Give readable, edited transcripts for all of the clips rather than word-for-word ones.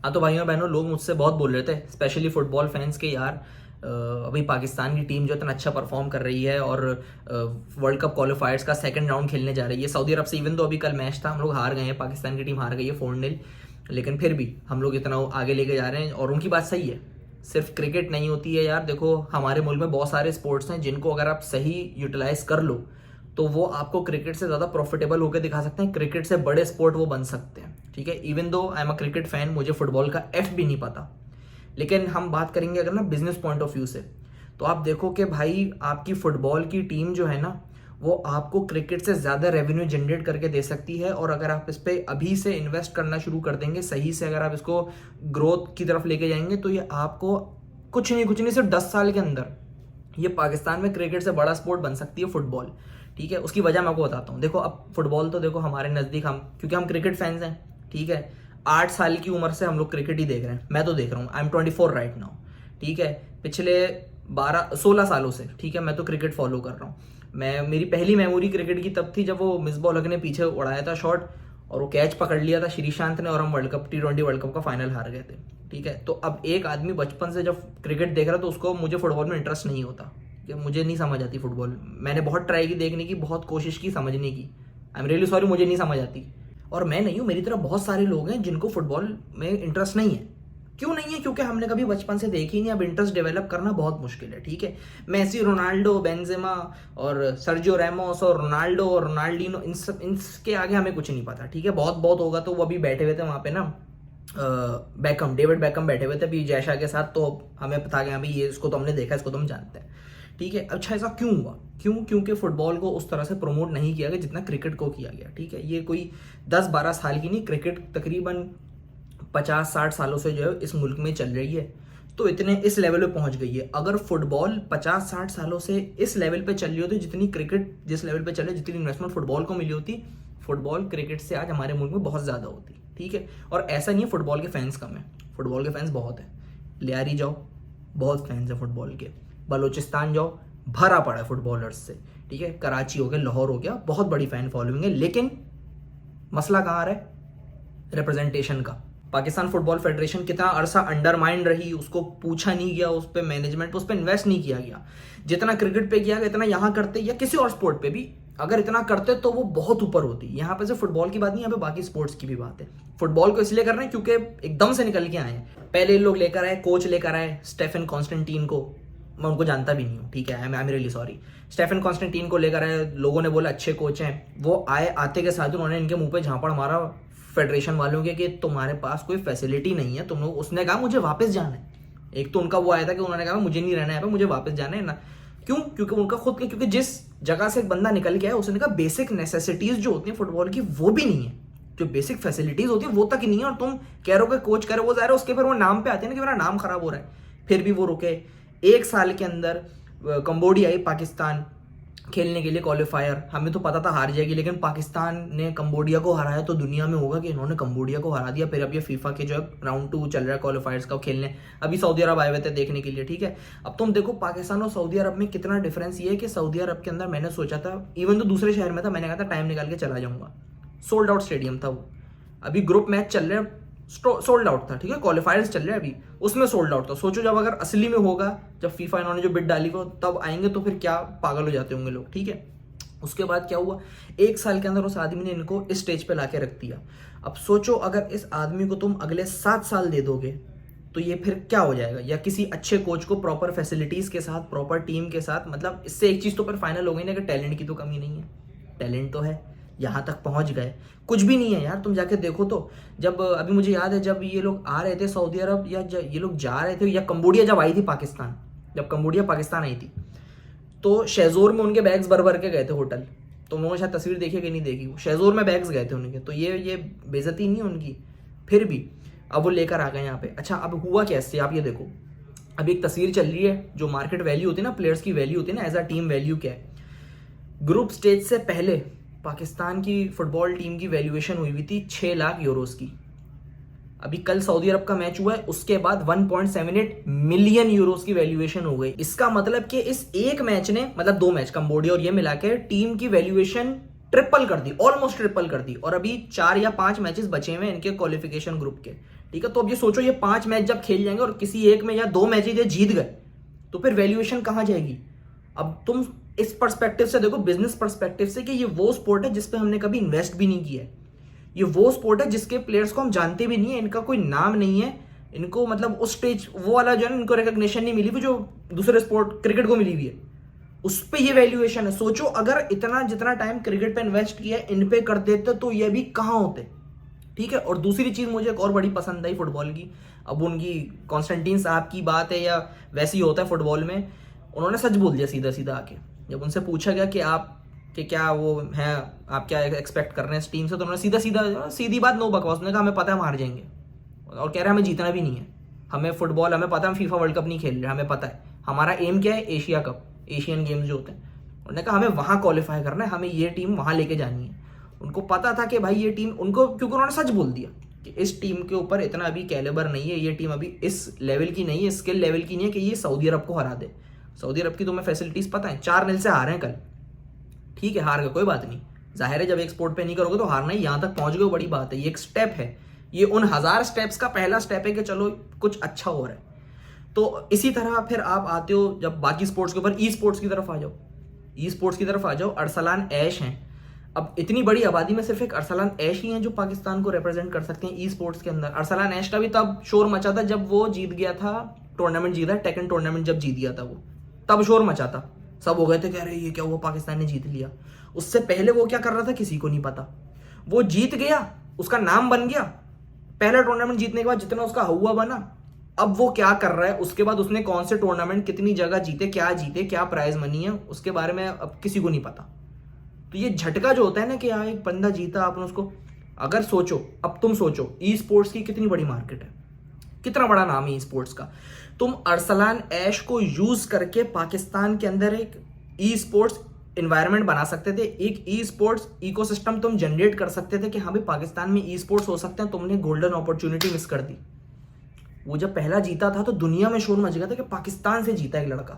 हाँ तो भाइयों बहनों, लोग मुझसे बहुत बोल रहे थे, स्पेशली फुटबॉल फैंस के यार, अभी पाकिस्तान की टीम जो इतना अच्छा परफॉर्म कर रही है और वर्ल्ड कप क्वालिफायर्स का सेकंड राउंड खेलने जा रही है सऊदी अरब से। इवन तो अभी कल मैच था, हम लोग हार गए हैं, पाकिस्तान की टीम हार गई है 4-0, लेकिन फिर भी हम लोग इतना आगे लेके जा रहे हैं। और उनकी बात सही है, सिर्फ क्रिकेट नहीं होती है यार। देखो हमारे मुल्क में बहुत सारे स्पोर्ट्स हैं जिनको अगर आप सही यूटिलाइज कर लो तो वो आपको क्रिकेट से ज़्यादा प्रॉफिटेबल होकर दिखा सकते हैं, क्रिकेट से बड़े स्पोर्ट वो बन सकते हैं। ठीक है, even though I am a cricket fan, मुझे फुटबॉल का एफ भी नहीं पता, लेकिन हम बात करेंगे अगर ना बिजनेस पॉइंट ऑफ व्यू से, तो आप देखो कि भाई आपकी फुटबॉल की टीम जो है ना वो आपको क्रिकेट से ज़्यादा रेवेन्यू जनरेट करके दे सकती है। और अगर आप इस पर अभी से इन्वेस्ट करना शुरू कर देंगे सही से, अगर आप इसको ग्रोथ की तरफ लेके जाएंगे तो ये आपको कुछ नहीं सिर्फ 10 साल के अंदर ये पाकिस्तान में क्रिकेट से बड़ा स्पोर्ट बन सकती है फुटबॉल। ठीक है, उसकी वजह मैं आपको बताता हूँ। देखो अब फुटबॉल तो देखो हमारे नज़दीक, हम क्योंकि हम क्रिकेट फैंस हैं, ठीक है, 8 साल की उम्र से हम लोग क्रिकेट ही देख रहे हैं। मैं तो देख रहा हूँ, आई एम 24 राइट नाउ। ठीक है, पिछले 12-16 सालों से, ठीक है, मैं तो क्रिकेट फॉलो कर रहा हूँ। मेरी पहली मेमोरी क्रिकेट की तब थी जब वो मिसबा उल हक ने पीछे उड़ाया था शॉट और वो कैच पकड़ लिया था श्रीशांत ने, और हम T20 वर्ल्ड कप का फाइनल हार गए थे। ठीक है, तो अब एक आदमी बचपन से जब क्रिकेट देख रहा तो उसको, मुझे फुटबॉल में इंटरेस्ट नहीं होता कि मुझे नहीं समझ आती फुटबॉल। मैंने बहुत ट्राई की देखने की, बहुत कोशिश की समझने की, आई एम रियली सॉरी, मुझे नहीं समझ आती। और मैं नहीं हूँ, मेरी तरह बहुत सारे लोग हैं जिनको फुटबॉल में इंटरेस्ट नहीं है। क्यों नहीं है? क्योंकि हमने कभी बचपन से देखी नहीं। अब इंटरेस्ट डेवलप करना बहुत मुश्किल है। ठीक है, मेसी, रोनाल्डो, बेंजेमा और सर्जियो रैमोस और रोनाल्डो और रोनाल्डिनो, इनके आगे हमें कुछ नहीं पता। ठीक है, बहुत बहुत होगा तो वो अभी बैठे हुए थे वहाँ पे ना, डेविड बैकम बैठे हुए थे अभी जयशा के साथ, तो हमें पता गया भाई ये, इसको तो हमने देखा, इसको तो हम जानते हैं। ठीक है, अच्छा ऐसा क्यों हुआ? क्योंकि फुटबॉल को उस तरह से प्रमोट नहीं किया गया जितना क्रिकेट को किया गया। ठीक है, ये कोई 10-12 साल की नहीं, क्रिकेट तकरीबन 50-60 सालों से जो है इस मुल्क में चल रही है, तो इतने इस लेवल पे पहुंच गई है। अगर फुटबॉल 50-60 सालों से इस लेवल पे चल रही होती, जितनी क्रिकेट जिस लेवल पे चल रही है, जितनी इन्वेस्टमेंट फुटबॉल को मिली होती, फुटबॉल क्रिकेट से आज हमारे मुल्क में बहुत ज़्यादा होती। ठीक है, और ऐसा नहीं है फुटबॉल के फैंस कम है, फुटबॉल के फैंस बहुत है। लियारी जाओ, बहुत फैंस है फुटबॉल के। बलोचिस्तान जाओ, भरा पड़ा है फुटबॉलर्स से। ठीक है, कराची हो गया, लाहौर हो गया, बहुत बड़ी फैन फॉलोइंग है। लेकिन मसला कहाँ आ रहा है? रिप्रेजेंटेशन का। पाकिस्तान फुटबॉल फेडरेशन कितना अरसा अंडरमाइंड रही, उसको पूछा नहीं गया, उस पर मैनेजमेंट पे, उस पर इन्वेस्ट नहीं किया गया। जितना क्रिकेट पे किया गया इतना यहाँ करते, या किसी और स्पोर्ट पे भी अगर इतना करते तो वो बहुत ऊपर होती। यहाँ पे सिर्फ फुटबॉल की बात नहीं, यहाँ पे बाकी स्पोर्ट्स की भी बात है। फुटबॉल को इसलिए कर रहे हैं क्योंकि एकदम से निकल के आए हैं। पहले लोग लेकर आए, कोच लेकर आए स्टेफन कॉन्स्टेंटीन को, मैं उनको जानता भी नहीं हूँ। ठीक है, I am really sorry. Stephen Constantine को लेकर आए, लोगों ने बोला अच्छे कोच हैं, वो आए, आते के साथ उन्होंने इनके मुंह पे झापड़ मारा फेडरेशन वालों के कि तुम्हारे पास कोई फैसिलिटी नहीं है, तुम लोग। उसने कहा मुझे वापस जाना है। एक तो उनका वो आया था कि उन्होंने कहा मुझे नहीं रहना है, मुझे वापस जाना है ना। क्यों? क्योंकि उनका खुद के, क्योंकि जिस जगह से एक बंदा निकल के आया, उसने कहा बेसिक नेसेसिटीज जो होती है फुटबॉल की वो भी नहीं है, जो बेसिक फैसिलिटीज होती है वो तक ही नहीं है। और तुम कह रहे हो कि कोच करे, वो जा रहे हो उसके फिर वो नाम पे आते हैं ना कि मेरा नाम खराब हो रहा है। फिर भी वो रुके। 1 साल के अंदर कंबोडिया आई पाकिस्तान खेलने के लिए क्वालिफायर, हमें तो पता था हार जाएगी, लेकिन पाकिस्तान ने कंबोडिया को हराया तो दुनिया में होगा कि इन्होंने कंबोडिया को हरा दिया। फिर अब ये फीफा के जो है राउंड 2 चल रहा है क्वालिफायर्स का खेलने, अभी सऊदी अरब आए हुए थे देखने के लिए। ठीक है, अब तुम देखो पाकिस्तान और सऊदी अरब में कितना डिफरेंस ये है कि सऊदी अरब के अंदर मैंने सोचा था, इवन तो दूसरे शहर में था, मैंने कहा था टाइम निकाल के चला जाऊंगा, सोल्ड आउट स्टेडियम था वो। अभी ग्रुप मैच चल रहे हैं, सोल्ड आउट था। ठीक है, क्वालिफायर्स चल रहे हैं अभी, उसमें सोल्ड आउट था। सोचो जब अगर असली में होगा, जब फीफा इन्होंने जो बिड डाली को तब आएंगे, तो फिर क्या पागल हो जाते होंगे लोग। ठीक है, उसके बाद क्या हुआ? 1 साल के अंदर उस आदमी ने इनको इस स्टेज पे लाके रख दिया। अब सोचो अगर इस आदमी को तुम अगले 7 साल दे दोगे तो ये फिर क्या हो जाएगा? या किसी अच्छे कोच को प्रॉपर फैसिलिटीज के साथ, प्रॉपर टीम के साथ, मतलब इससे एक चीज तो फिर फाइनल हो गई ना कि टैलेंट की तो कमी नहीं है। टैलेंट तो है, यहाँ तक पहुंच गए, कुछ भी नहीं है यार। तुम जाके देखो तो, जब अभी मुझे याद है जब ये लोग आ रहे थे सऊदी अरब, या ये लोग जा रहे थे, या कंबोडिया जब आई थी पाकिस्तान, जब कंबोडिया पाकिस्तान आई थी, तो शेजोर में उनके बैग्स भर भर के गए थे होटल। तो उन्होंने शायद तस्वीर देखी कि नहीं देखी, शेजोर में बैग्स गए थे उनके। तो ये बेइज्जती नहीं है उनकी, फिर भी अब वो लेकर आ गए यहाँ पे। अच्छा अब हुआ कैसे, आप ये देखो, अभी एक तस्वीर चल रही है, जो मार्केट वैल्यू होती है ना, प्लेयर्स की वैल्यू होती है ना, एज अ टीम वैल्यू क्या है। ग्रुप स्टेज से पहले पाकिस्तान की फुटबॉल टीम की वैल्यूएशन हुई थी 6 लाख यूरोस की। अभी कल सऊदी अरब का मैच हुआ है, उसके बाद 1.78 मिलियन यूरोस की वैल्यूएशन हो गई। इसका मतलब कि इस एक मैच ने, मतलब 2 मैच कंबोडिया और ये मिला के, टीम की वैल्यूएशन ट्रिपल कर दी, ऑलमोस्ट ट्रिपल कर दी। और अभी 4 या 5 मैचेस बचे हुए हैं इनके क्वालिफिकेशन ग्रुप के। ठीक है। तो अब ये सोचो, ये 5 मैच जब खेल जाएंगे और किसी एक में या 2 मैच ये जीत गए, तो फिर वैल्यूएशन कहाँ जाएगी? अब तुम इस पर्सपेक्टिव से देखो, बिजनेस पर्सपेक्टिव से, कि ये वो स्पोर्ट है जिसपे हमने कभी इन्वेस्ट भी नहीं किया है। ये वो स्पोर्ट है जिसके प्लेयर्स को हम जानते भी नहीं है, इनका कोई नाम नहीं है, इनको मतलब उस स्टेज वो वाला जो है इनको रिकॉग्निशन नहीं मिली हुई जो दूसरे स्पोर्ट क्रिकेट को मिली हुई है, उस पे ये वैल्यूएशन है। सोचो अगर इतना जितना टाइम क्रिकेट पे इन्वेस्ट किया है इन पे कर देते तो ये भी कहाँ होते, ठीक है। और दूसरी चीज मुझे एक और बड़ी पसंद आई फुटबॉल की, अब उनकी कॉन्स्टेंटीन साहब की बात है या वैसे ही होता है फुटबॉल में, उन्होंने सच बोल दिया सीधा सीधा आके। जब उनसे पूछा गया कि आप कि क्या वो हैं, आप क्या एक्सपेक्ट कर रहे हैं इस टीम से, तो उन्होंने सीधी बात, नो बकवास, उन्होंने कहा हमें पता है हम हार जाएंगे, और कह रहे हैं हमें जीतना भी नहीं है, हमें फुटबॉल, हमें पता है हम फीफा वर्ल्ड कप नहीं खेल रहे, हमें पता है हमारा एम क्या है, एशिया कप, एशियन गेम्स जो होते हैं। उन्होंने कहा हमें वहाँ क्वालिफाई करना है, हमें ये टीम वहाँ लेके जानी है। उनको पता था कि भाई ये टीम उनको, क्योंकि उन्होंने सच बोल दिया कि इस टीम के ऊपर इतना अभी कैलिबर नहीं है, ये टीम अभी इस लेवल की नहीं है, स्किल लेवल की नहीं है कि ये सऊदी अरब को हरा दे। सऊदी अरब की तुम्हें फैसिलिटीज पता है, 4-0 से हारे हैं कल, ठीक है, हार गए कोई बात नहीं, जाहिर है जब एक स्पोर्ट पे नहीं करोगे तो हारना ही, यहाँ तक पहुंच गए बड़ी बात है, ये एक स्टेप है, ये उन 1000 स्टेप्स का पहला स्टेप है कि चलो कुछ अच्छा हो रहा है। तो इसी तरह फिर आप आते हो जब बाकी स्पोर्ट्स के ऊपर, ई स्पोर्ट्स की तरफ आ जाओ, ई स्पोर्ट्स की तरफ आ जाओ। अरसलान ऐश हैं, अब इतनी बड़ी आबादी में सिर्फ एक अरसलान ऐश ही हैं जो पाकिस्तान को रिप्रेजेंट कर सकते हैं ई स्पोर्ट्स के अंदर। अरसलान ऐश का भी तब शोर मचा था जब वो जीत गया था, टूर्नामेंट जीता, टेकन टूर्नामेंट जब जीत गया था वो, तब शोर मचा था, सब हो गए थे कह रहे ये क्या हुआ, पाकिस्तान ने जीत लिया। उससे पहले वो क्या कर रहा था किसी को नहीं पता, वो जीत गया, उसका नाम बन गया, पहला टूर्नामेंट जीतने के बाद जितना उसका हुआ बना। अब वो क्या कर रहा है, उसके बाद उसने कौन से टूर्नामेंट कितनी जगह जीते, क्या प्राइज मनी है, उसके बारे में अब किसी को नहीं पता। तो ये झटका जो होता है ना कि यहाँ एक बंदा जीता, आपने उसको, अगर सोचो, अब तुम सोचो ई स्पोर्ट्स की कितनी बड़ी मार्केट है, कितना बड़ा नाम है ई स्पोर्ट्स का। तुम अरसलान ऐश को यूज करके पाकिस्तान के अंदर एक ई स्पोर्ट्स इन्वायरमेंट बना सकते थे, एक ई स्पोर्ट्स इकोसिस्टम तुम जनरेट कर सकते थे कि हाँ भाई पाकिस्तान में ई स्पोर्ट्स हो सकते हैं। तुमने गोल्डन अपॉर्चुनिटी मिस कर दी। वो जब पहला जीता था तो दुनिया में शोर मच गया था कि पाकिस्तान से जीता एक लड़का,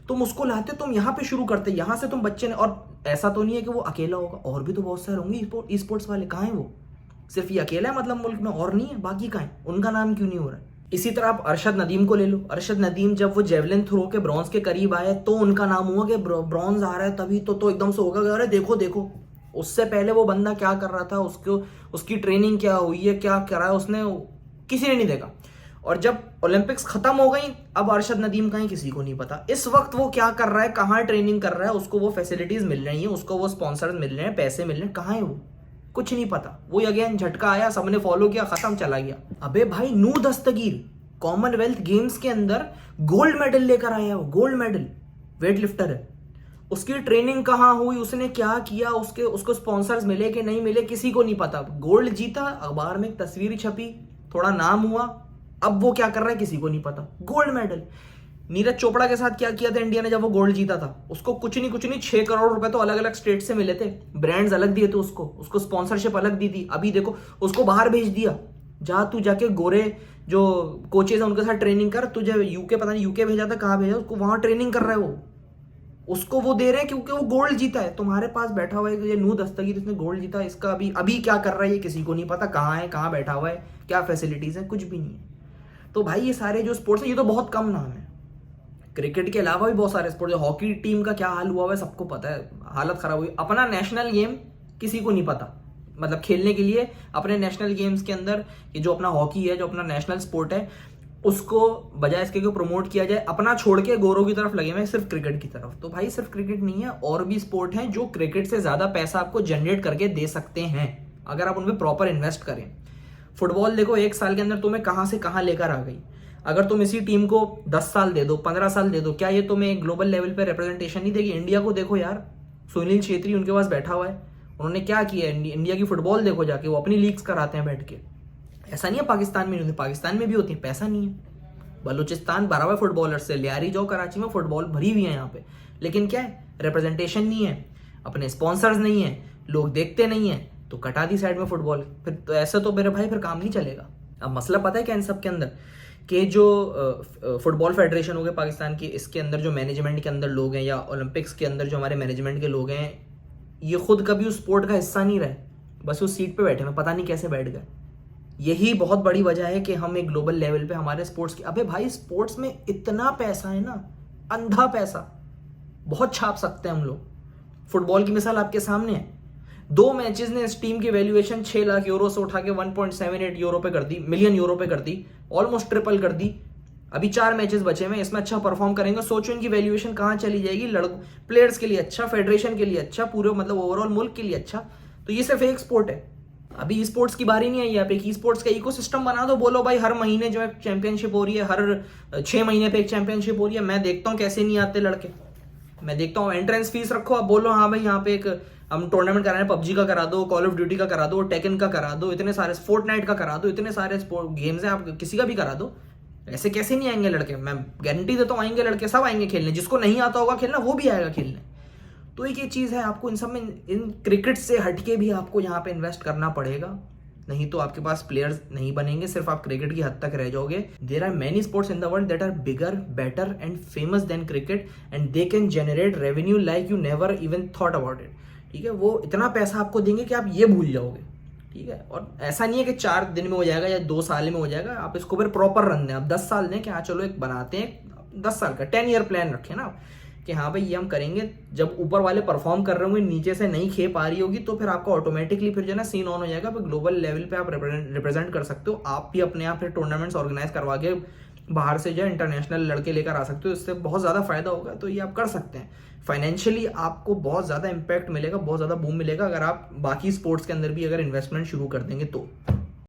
तुम उसको लाते, तुम यहाँ पे शुरू करते, यहाँ से तुम बच्चे ने, और ऐसा तो नहीं है कि वो अकेला होगा, और भी तो बहुत सारे होंगे ई स्पोर्ट्स वाले। कहाँ है वो, सिर्फ ये अकेला है मतलब मुल्क में, और नहीं है, बाकी कहाँ है, उनका नाम क्यों नहीं हो रहा है। इसी तरह आप अरशद नदीम को ले लो, अरशद नदीम जब वो जेवलिन थ्रो के ब्रॉन्ज के करीब आए तो उनका नाम हुआ कि ब्रॉन्ज आ रहा है, तभी तो एकदम से होगा अरे देखो देखो। उससे पहले वो बंदा क्या कर रहा था, उसको उसकी ट्रेनिंग क्या हुई है, क्या करा है उसने, किसी ने नहीं देखा। और जब ओलंपिक्स खत्म हो गई, अब अरशद नदीम का ही किसी को नहीं पता। इस वक्त वो क्या कर रहा है, कहाँ ट्रेनिंग कर रहा है, उसको वो फैसिलिटीज मिल रही है, उसको वो स्पॉन्सर मिल रहे हैं, पैसे मिल रहे हैं, कहाँ है वो, कुछ नहीं पता। वो अगेन झटका आया, सबने फॉलो किया, खत्म, चला गया। अबे भाई नूर दस्तगीर कॉमनवेल्थ गेम्स के अंदर गोल्ड मेडल लेकर आया, वो गोल्ड मेडल, वेट लिफ्टर है। उसकी ट्रेनिंग कहाँ हुई, उसने क्या किया, उसको स्पॉन्सर्स मिले कि नहीं मिले, किसी को नहीं पता। गोल्ड जीता, अखबार में एक तस्वीर छपी, थोड़ा नाम हुआ, अब वो क्या कर रहा है किसी को नहीं पता, गोल्ड मेडल। नीरज चोपड़ा के साथ क्या किया था इंडिया ने जब वो गोल्ड जीता था, उसको कुछ नहीं 6 करोड़ रुपए तो अलग अलग स्टेट से मिले थे, ब्रांड्स अलग दिए थे उसको स्पॉन्सरशिप अलग दी थी। अभी देखो उसको बाहर भेज दिया, जा तू जाके गोरे जो कोचेज है उनके साथ ट्रेनिंग कर, तुझे यूके, पता नहीं यूके भेजा था, कहाँ भेजा, उसको वहां ट्रेनिंग कर रहा है वो, उसको वो दे रहे हैं क्योंकि वो गोल्ड जीता है। तुम्हारे पास बैठा हुआ है ये नूर दस्तगीर, इसने गोल्ड जीता, इसका अभी क्या कर रहा है ये किसी को नहीं पता, कहाँ है, कहाँ बैठा हुआ है, क्या फैसिलिटीज है, कुछ भी नहीं है। तो भाई ये सारे जो स्पोर्ट्स है ये तो बहुत कम नाम है, क्रिकेट के अलावा भी बहुत सारे स्पोर्ट्स, हॉकी टीम का क्या हाल हुआ है सबको पता है, हालत खराब हुई। अपना नेशनल गेम किसी को नहीं पता, मतलब खेलने के लिए अपने नेशनल गेम्स के अंदर ये जो अपना हॉकी है, जो अपना नेशनल स्पोर्ट है, उसको बजाय इसके को प्रमोट किया जाए, अपना छोड़ के गोरों की तरफ लगे हुए सिर्फ क्रिकेट की तरफ। तो भाई सिर्फ क्रिकेट नहीं है, और भी स्पोर्ट हैं जो क्रिकेट से ज्यादा पैसा आपको जनरेट करके दे सकते हैं अगर आप उनमें प्रॉपर इन्वेस्ट करें। फुटबॉल देखो 1 साल के अंदर तुम्हें कहां से कहां लेकर आ गई। अगर तुम इसी टीम को 10 साल दे दो, 15 साल दे दो, क्या ये तुम्हें एक ग्लोबल लेवल पे रिप्रेजेंटेशन नहीं देगी। इंडिया को देखो यार, सुनील छेत्री उनके पास बैठा हुआ है, उन्होंने क्या किया है, इंडिया की फुटबॉल देखो जाके, वो अपनी लीग्स कराते हैं बैठ के। ऐसा नहीं है पाकिस्तान में नहीं होती, पाकिस्तान में भी होती है, पैसा नहीं है। बलूचिस्तान भरा हुआ है फुटबॉलर से, लियारी जाओ कराची में फुटबॉल भरी हुई है यहाँ पे, लेकिन क्या है, रिप्रेजेंटेशन नहीं है, अपने स्पॉन्सर्स नहीं है, लोग देखते नहीं है, तो कटा दी साइड में फुटबॉल। फिर तो ऐसा तो मेरे भाई फिर काम नहीं चलेगा। अब मसला पता है क्या इन सब के अंदर, कि जो फुटबॉल फेडरेशन हो गया पाकिस्तान की, इसके अंदर जो मैनेजमेंट के अंदर लोग हैं, या ओलंपिक्स के अंदर जो हमारे मैनेजमेंट के लोग हैं, ये खुद कभी उस स्पोर्ट का हिस्सा नहीं रहे, बस उस सीट पे बैठे, मैं पता नहीं कैसे बैठ गए, यही बहुत बड़ी वजह है कि हम एक ग्लोबल लेवल पे हमारे स्पोर्ट्स की, अबे भाई स्पोर्ट्स में इतना पैसा है ना, अंधा पैसा, बहुत छाप सकते हैं हम लोग। फुटबॉल की मिसाल आपके सामने है, 2 मैचेस ने इस टीम की वैल्यूएशन 6 लाख यूरो से उठा के 1.78 यूरो पे कर दी, मिलियन यूरो पे कर दी, ऑलमोस्ट ट्रिपल कर दी। अभी 4 मैचेस बचे हुए, इसमें अच्छा परफॉर्म करेंगे, सोचो इनकी वैल्यूएशन कहाँ चली जाएगी। प्लेयर्स के लिए अच्छा, फेडरेशन के लिए अच्छा, पूरे मतलब ओवरऑल मुल्क के लिए अच्छा। तो ये सिर्फ एक स्पोर्ट है, अभी स्पोर्ट्स की बारी नहीं आई यहाँ पे। ई स्पोर्ट्स का इकोसिस्टम बना दो, बोलो भाई हर महीने जो है चैंपियनशिप हो रही है, हर 6 महीने पे एक चैंपियनशिप हो रही है। मैं देखता हूँ कैसे नहीं आते लड़के, मैं देखता हूँ एंट्रेंस फीस रखो, आप बोलो हाँ भाई यहाँ पे एक हम टूर्नामेंट करा रहे हैं, पबजी का करा दो, कॉल ऑफ ड्यूटी का करा दो, टेकन का करा दो, इतने सारे फोर्टनाइट का करा दो, इतने सारे स्पोर्ट गेम्स हैं, आप किसी का भी करा दो। ऐसे कैसे नहीं आएंगे लड़के, मैं गारंटी देता हूँ आएंगे लड़के, सब आएंगे खेलने। जिसको नहीं आता होगा खेलना वो भी आएगा खेलने। तो एक ये चीज़ है, आपको इन सब में, इन क्रिकेट से हटके भी आपको यहाँ पे इन्वेस्ट करना पड़ेगा, नहीं तो आपके पास प्लेयर्स नहीं बनेंगे, सिर्फ आप क्रिकेट की हद तक रह जाओगे। There are many sports in the world that are bigger, better and famous than cricket and they can generate revenue like you never even thought about it. ठीक है, वो इतना पैसा आपको देंगे कि आप ये भूल जाओगे। ठीक है, और ऐसा नहीं है कि 4 दिन में हो जाएगा या 2 साल में हो जाएगा, आप इसको फिर प्रॉपर रन दें, आप 10 साल दें कि हाँ चलो एक बनाते हैं 10 साल का 10 ईयर प्लान रखें ना, कि हाँ भाई ये हम करेंगे। जब ऊपर वाले परफॉर्म कर रहे होंगे, नीचे से नहीं खेप आ रही होगी, तो फिर आपका ऑटोमेटिकली फिर जो है ना सीन ऑन हो जाएगा, फिर ग्लोबल लेवल पे आप रिप्रेजेंट कर सकते हो। आप भी अपने आप फिर टूर्नामेंट्स ऑर्गेनाइज करवा के बाहर से जो है इंटरनेशनल लड़के लेकर आ सकते हो, इससे बहुत ज़्यादा फायदा होगा। तो ये आप कर सकते हैं, फाइनेंशियली आपको बहुत ज़्यादा इंपैक्ट मिलेगा, बहुत ज़्यादा बूम मिलेगा, अगर आप बाकी स्पोर्ट्स के अंदर भी अगर इन्वेस्टमेंट शुरू कर देंगे तो।